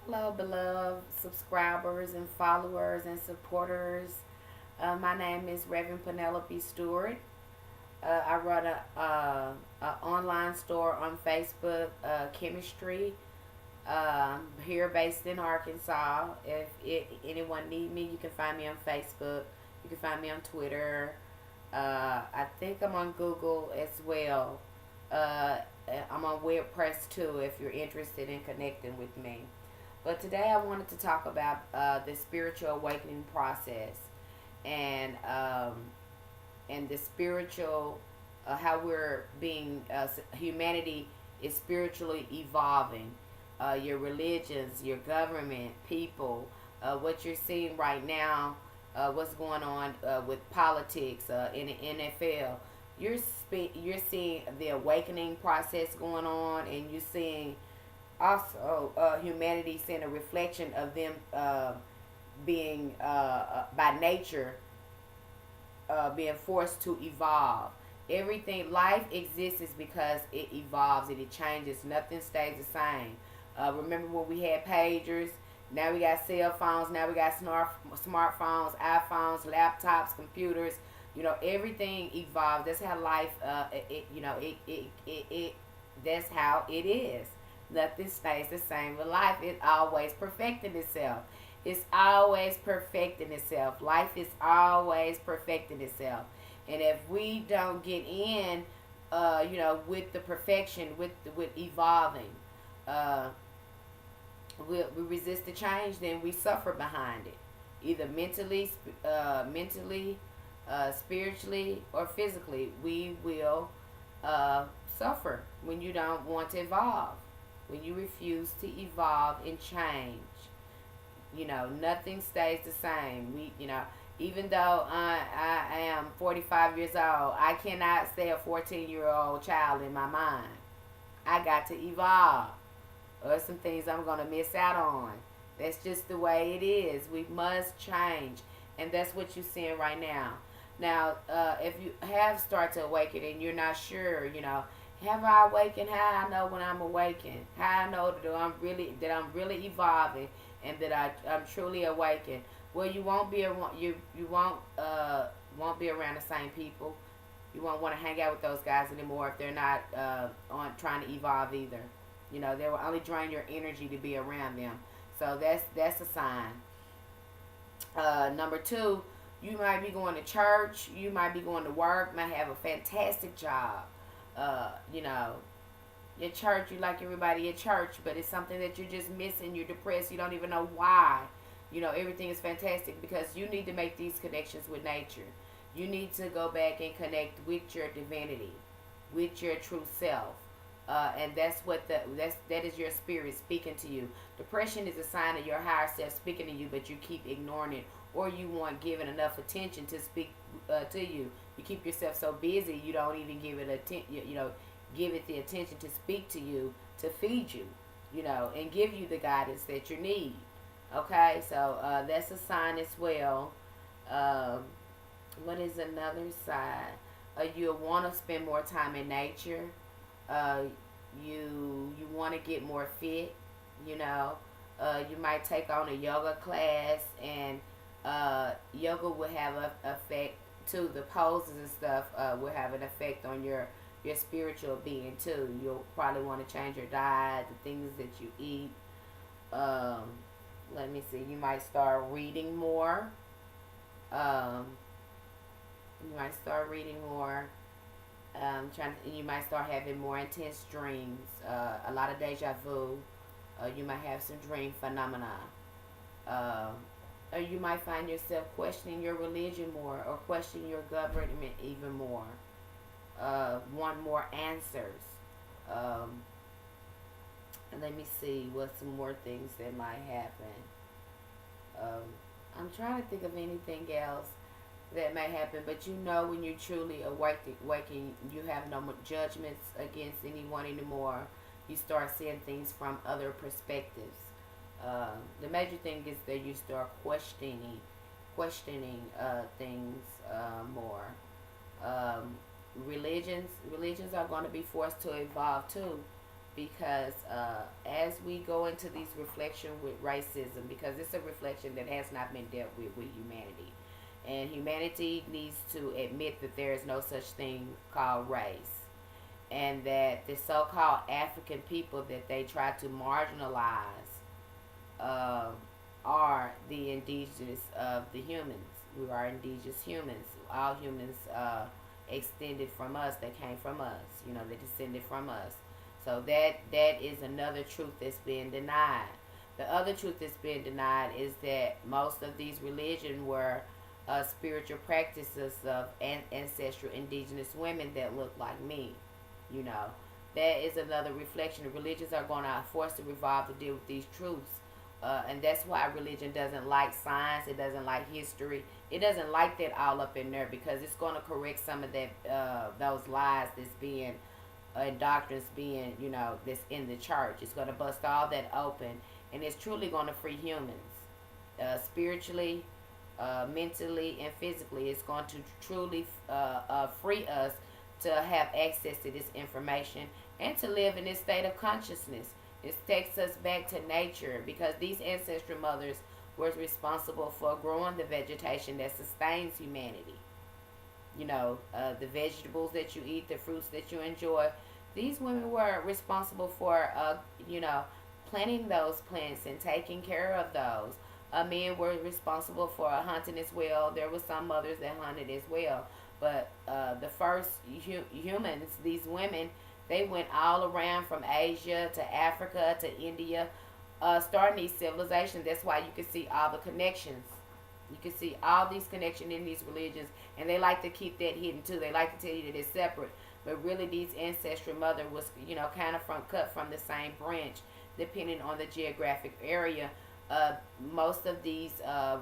Hello, beloved subscribers and followers and supporters. My name is Reverend Penelope Stewart. I run a online store on Facebook, Chemistry, here based in Arkansas. If anyone need me, you can find me on Facebook. You can find me on Twitter. I think I'm on Google as well. Uh, I'm on WordPress too if you're interested in connecting with me. But today I wanted to talk about the spiritual awakening process and the spiritual how we're being humanity is spiritually evolving. Your religions, your government, people, what you're seeing right now, what's going on with politics in the NFL. You're seeing the awakening process going on, and you're seeing also humanity seeing a reflection of them being by nature being forced to evolve. Everything life exists is because it evolves and it changes. Nothing stays the same. Remember when we had pagers? Now we got cell phones. Now we got smartphones, iPhones, laptops, computers. Everything evolves. That's how life. It. That's how it is. Nothing stays the same. With life, it's always perfecting itself. It's always perfecting itself. Life is always perfecting itself. And if we don't get in, with the perfection, with evolving, uh, we resist the change, then we suffer behind it, either spiritually, or physically. We will suffer when you don't want to evolve, when you refuse to evolve and change. Nothing stays the same. Even though I am 45 years old, I cannot stay a 14-year-old child in my mind. I got to evolve. Or some things I'm going to miss out on. That's just the way it is. We must change. And that's what you're seeing right now. Now, if you have started to awaken and you're not sure, have I awakened? How I know when I'm awakened? How I know that I'm really evolving and that I'm truly awakened? Well, you won't be around, you won't be around the same people. You won't want to hang out with those guys anymore if they're not on trying to evolve either. They will only drain your energy to be around them. So that's a sign. Number two, you might be going to church, you might be going to work, might have a fantastic job. You know, your church, you like everybody at church, but it's something that you're just missing. You're depressed. You don't even know why. Everything is fantastic because you need to make these connections with nature. You need to go back and connect with your divinity, with your true self. And that is your spirit speaking to you. Depression is a sign of your higher self speaking to you, but you keep ignoring it, or you weren't given enough attention to speak to you. You keep yourself so busy you don't even give it give it the attention to speak to you, to feed you, and give you the guidance that you need. Okay, so that's a sign as well. Um, what is another sign? You want to spend more time in nature. Uh, you want to get more fit. You know, you might take on a yoga class, and yoga will have a effect too. The poses and stuff will have an effect on your spiritual being too. You'll probably want to change your diet, the things that you eat. Um, Let me see. You might start reading more. Um, you might start reading more. You might start having more intense dreams. A lot of deja vu. You might have some dream phenomena. Um, or you might find yourself questioning your religion more, or questioning your government even more. Want more answers. Um, and let me see what some more things that might happen. Um, I'm trying to think of anything else that may happen, but when you're truly awakened, you have no more judgments against anyone anymore. You start seeing things from other perspectives. The major thing is that you start questioning things more. Um, religions are going to be forced to evolve too. because as we go into these reflection with racism, because it's a reflection that has not been dealt with humanity, and humanity needs to admit that there is no such thing called race, and that the so-called African people that they try to marginalize uh, are the indigenous of the humans. We are indigenous humans. All humans extended from us. They came from us. You know, they descended from us. So that is another truth that's being denied. The other truth that's being denied is that most of these religions were spiritual practices of ancestral indigenous women that look like me. You know, that is another reflection. The religions are going to force to revolve to deal with these truths. And that's why religion doesn't like science. It doesn't like history. It doesn't like that all up in there, because it's going to correct some of that those lies that's being doctrines being, you know, that's in the church. It's going to bust all that open, and it's truly going to free humans, spiritually, mentally, and physically. It's going to truly free us to have access to this information and to live in this state of consciousness. It takes us back to nature, because these ancestral mothers were responsible for growing the vegetation that sustains humanity. You know, the vegetables that you eat, the fruits that you enjoy. These women were responsible for, you know, planting those plants and taking care of those. Men were responsible for hunting as well. There were some mothers that hunted as well. But the first humans, these women, they went all around from Asia to Africa to India, starting these civilizations. That's why you can see all the connections. You can see all these connections in these religions, and they like to keep that hidden too. They like to tell you that it's separate, but really these ancestral mother was, you know, kind of cut from the same branch, depending on the geographic area. Uh, Most of these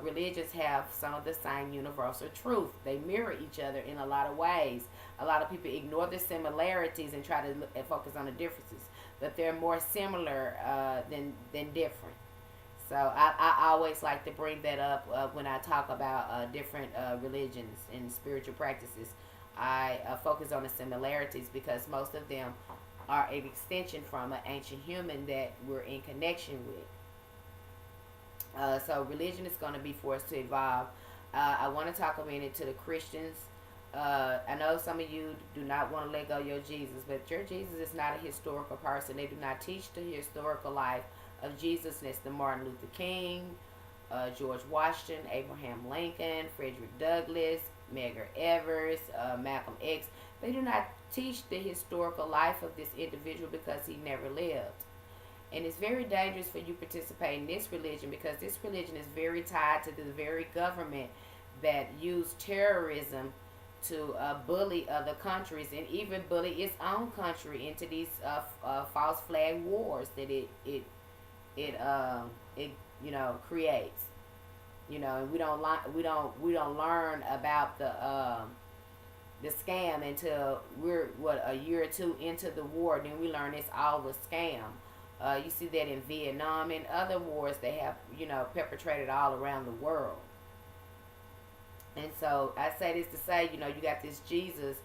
religions have some of the same universal truth. They mirror each other in a lot of ways. A lot of people ignore the similarities and try to look and focus on the differences, but they're more similar than different. So I always like to bring that up when I talk about different religions and spiritual practices. I focus on the similarities, because most of them are an extension from an ancient human that we're in connection with. So religion is going to be forced to evolve. I want to talk a minute to the Christians. I know some of you do not want to let go of your Jesus, but your Jesus is not a historical person. They do not teach the historical life of Jesus. That's the Martin Luther King, George Washington, Abraham Lincoln, Frederick Douglass, Medgar Evers, Malcolm X. They do not teach the historical life of this individual, because he never lived. And it's very dangerous for you to participate in this religion, because this religion is very tied to the very government that used terrorism to bully other countries, and even bully its own country into these false flag wars that it you know, creates. You know, and we don't learn about the scam until we're a year or two into the war. Then we learn it's all a scam. You see that in Vietnam and other wars they have, you know, perpetrated all around the world. And so I say this to say, you know, you got this Jesus,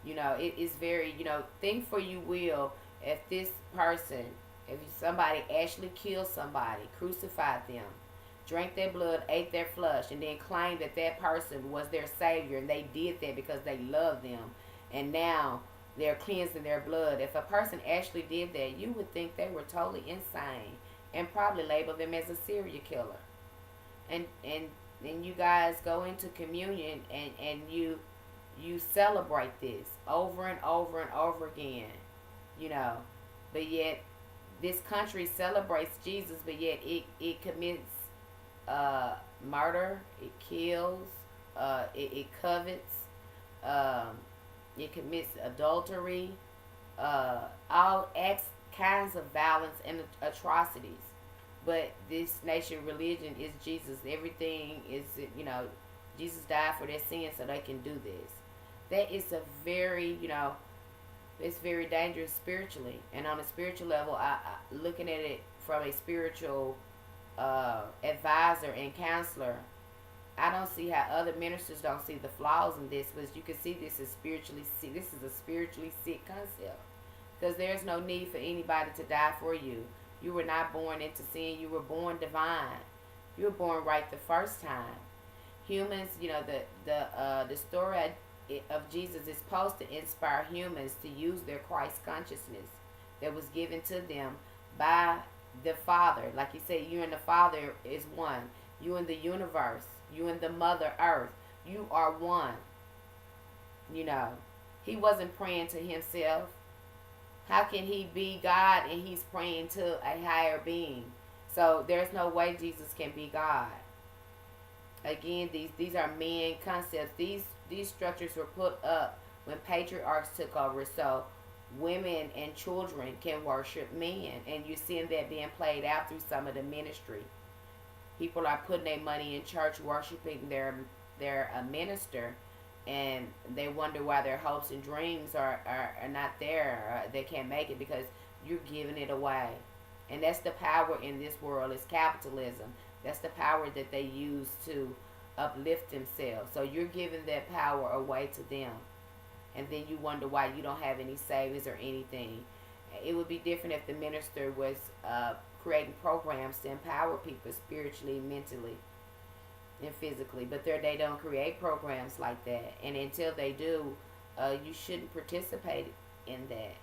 you know, it is very, you know, think for you will, if this person, if somebody actually killed somebody, crucified them, drank their blood, ate their flesh, and then claimed that that person was their savior, and they did that because they loved them, and now they're cleansing their blood. If a person actually did that, you would think they were totally insane, and probably label them as a serial killer. And you guys go into communion, and you celebrate this over and over and over again, you know, but yet this country celebrates Jesus, but yet it commits murder, it kills, it covets, um, it commits adultery, all acts, kinds of violence and atrocities. But this nation religion is Jesus. Everything is, you know, Jesus died for their sins so they can do this. That is a very, you know, it's very dangerous spiritually. And on a spiritual level, looking at it from a spiritual advisor and counselor, I don't see how other ministers don't see the flaws in this, but you can see this is spiritually sick. This is a spiritually sick concept. because there's no need for anybody to die for you. You were not born into sin. You were born divine. You were born right the first time. Humans, the story of Jesus is supposed to inspire humans to use their Christ consciousness that was given to them by the Father. Like he said, you and the Father is one. You and the universe. You and the Mother Earth. You are one. You know, he wasn't praying to himself. How can he be God and he's praying to a higher being? So there's no way Jesus can be God. Again, these are man concepts. These structures were put up when patriarchs took over, so women and children can worship men, and you're seeing that being played out through some of the ministry. People are putting their money in church, worshiping their minister, and they wonder why their hopes and dreams are not there. They can't make it because you're giving it away. And that's the power in this world, is capitalism. That's the power that they use to uplift themselves. So you're giving that power away to them. And then you wonder why you don't have any savings or anything. It would be different if the minister was creating programs to empower people spiritually, mentally, and physically. But they don't create programs like that. And until they do, you shouldn't participate in that.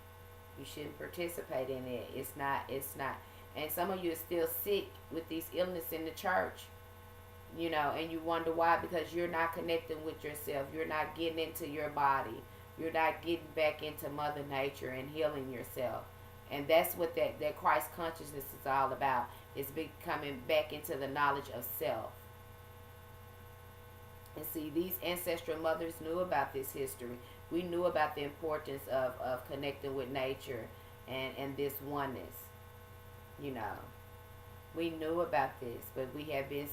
You shouldn't participate in it. It's not. And some of you are still sick with these illness in the church, and you wonder why, because you're not connecting with yourself. You're not getting into your body. You're not getting back into Mother Nature and healing yourself. And that's what that Christ consciousness is all about, is becoming back into the knowledge of self. And see, these ancestral mothers knew about this history. We knew about the importance of connecting with nature and this oneness. We knew about this, but we have been,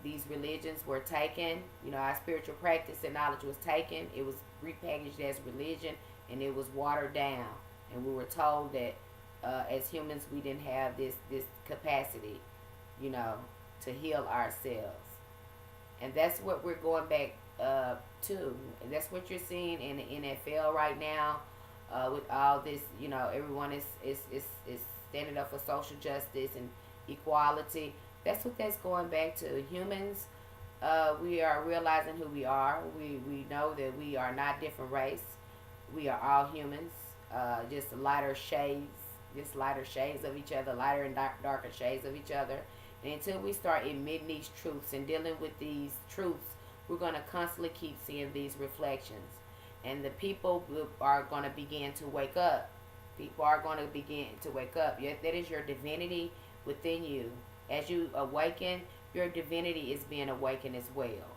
these religions were taken, our spiritual practice and knowledge was taken. It was repackaged as religion, and it was watered down. And we were told that as humans, we didn't have this capacity, to heal ourselves. And that's what we're going back to. And that's what you're seeing in the NFL right now, with all this, everyone is standing up for social justice and equality. That's what that's going back to. Humans, we are realizing who we are. We know that we are not different race. We are all humans, just lighter shades of each other, lighter and darker shades of each other. And until we start admitting these truths and dealing with these truths, we're going to constantly keep seeing these reflections. And the people are going to begin to wake up. People are going to begin to wake up. That is your divinity within you. As you awaken, your divinity is being awakened as well.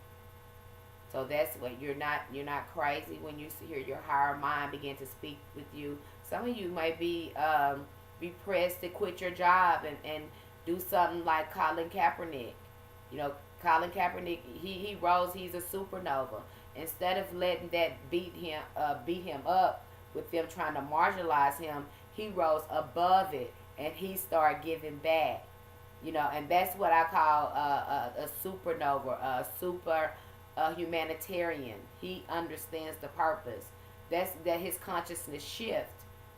So that's what you're not crazy when you hear your higher mind begin to speak with you. Some of you might be pressed to quit your job and do something like Colin Kaepernick. Colin Kaepernick, he rose. He's a supernova. Instead of letting that beat him up with them trying to marginalize him, he rose above it and he started giving back. And that's what I call a supernova, a super humanitarian. He understands the purpose. That his consciousness shift.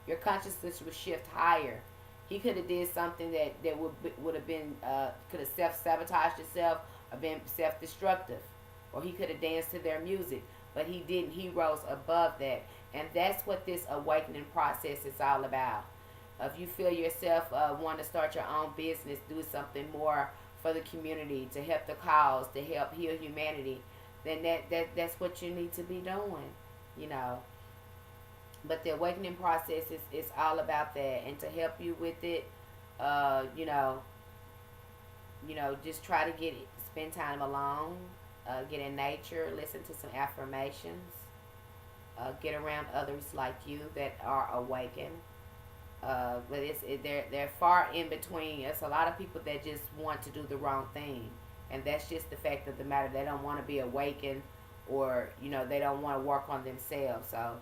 Your consciousness would shift higher. He could have did something that would have been could have self-sabotaged itself or been self-destructive, or he could have danced to their music, but he didn't. He rose above that, and that's what this awakening process is all about. If you feel yourself want to start your own business, do something more for the community, to help the cause, to help heal humanity, then that's what you need to be doing, But the awakening process is all about that, and to help you with it, just try to spend time alone, get in nature, listen to some affirmations, get around others like you that are awakened. But they're far in between. There's a lot of people that just want to do the wrong thing, and that's just the fact of the matter. They don't want to be awakened, or they don't want to work on themselves. So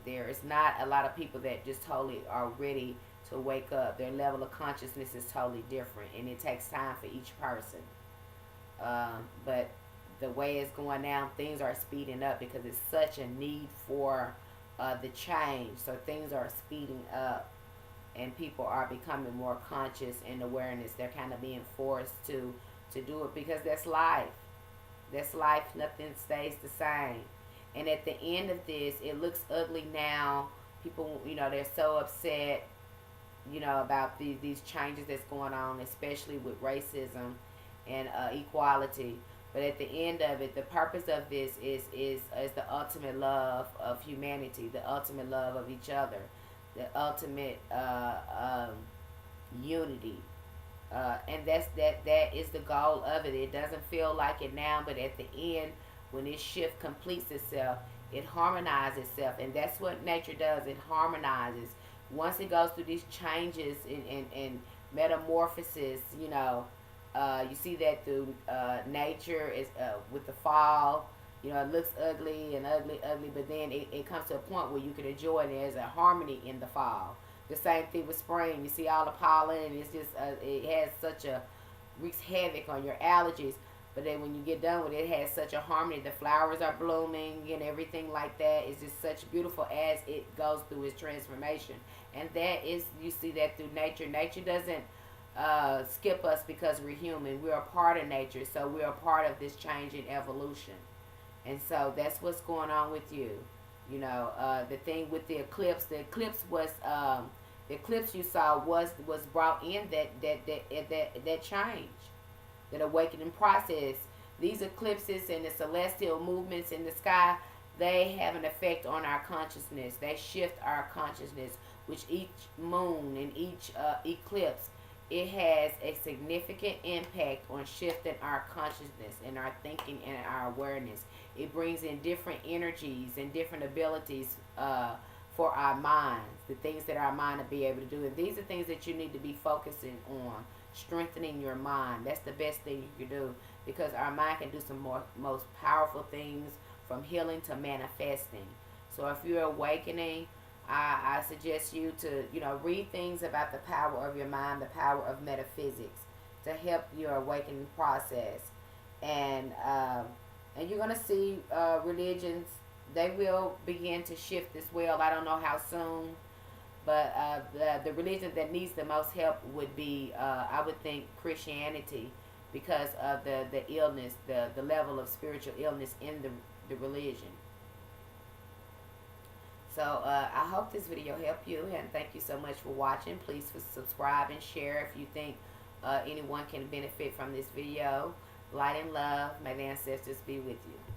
there is not a lot of people that just totally are ready to wake up. Their level of consciousness is totally different, and it takes time for each person. But the way it's going now, things are speeding up because it's such a need for the change. So things are speeding up, and people are becoming more conscious and awareness. They're kind of being forced to do it because that's life. That's life. Nothing stays the same. And at the end of this, it looks ugly now. People, they're so upset, about these changes that's going on, especially with racism and equality. But at the end of it, the purpose of this is the ultimate love of humanity, the ultimate love of each other, the ultimate unity. And that is the goal of it. It doesn't feel like it now, but at the end, when this shift completes itself, it harmonizes itself, and that's what nature does. It harmonizes once it goes through these changes and metamorphosis. You see that through nature is with the fall. It looks ugly and ugly, but then it comes to a point where you can enjoy it. And there's a harmony in the fall. The same thing with spring. You see all the pollen, and it's just it has such a wreaks havoc on your allergies. But then when you get done with it, it has such a harmony. The flowers are blooming and everything like that. It's just such beautiful as it goes through its transformation. And that is, you see that through nature. Nature doesn't skip us because we're human. We're a part of nature, so we're a part of this change in evolution. And so that's what's going on with you. The thing with the eclipse was the eclipse you saw was brought in that change, that awakening process. These eclipses and the celestial movements in the sky, they have an effect on our consciousness. They shift our consciousness, which each moon and each eclipse, it has a significant impact on shifting our consciousness and our thinking and our awareness. It brings in different energies and different abilities for our minds, the things that our mind will be able to do. And these are things that you need to be focusing on, strengthening your mind. That's the best thing you can do, because our mind can do some most powerful things, from healing to manifesting. So if you're awakening, I suggest you to, read things about the power of your mind, the power of metaphysics, to help your awakening process. And you're going to see religions, they will begin to shift as well. I don't know how soon, but the religion that needs the most help would be, I would think, Christianity, because of the illness, the level of spiritual illness in the religion. So I hope this video helped you, and thank you so much for watching. Please subscribe and share if you think anyone can benefit from this video. Light and love. May the ancestors be with you.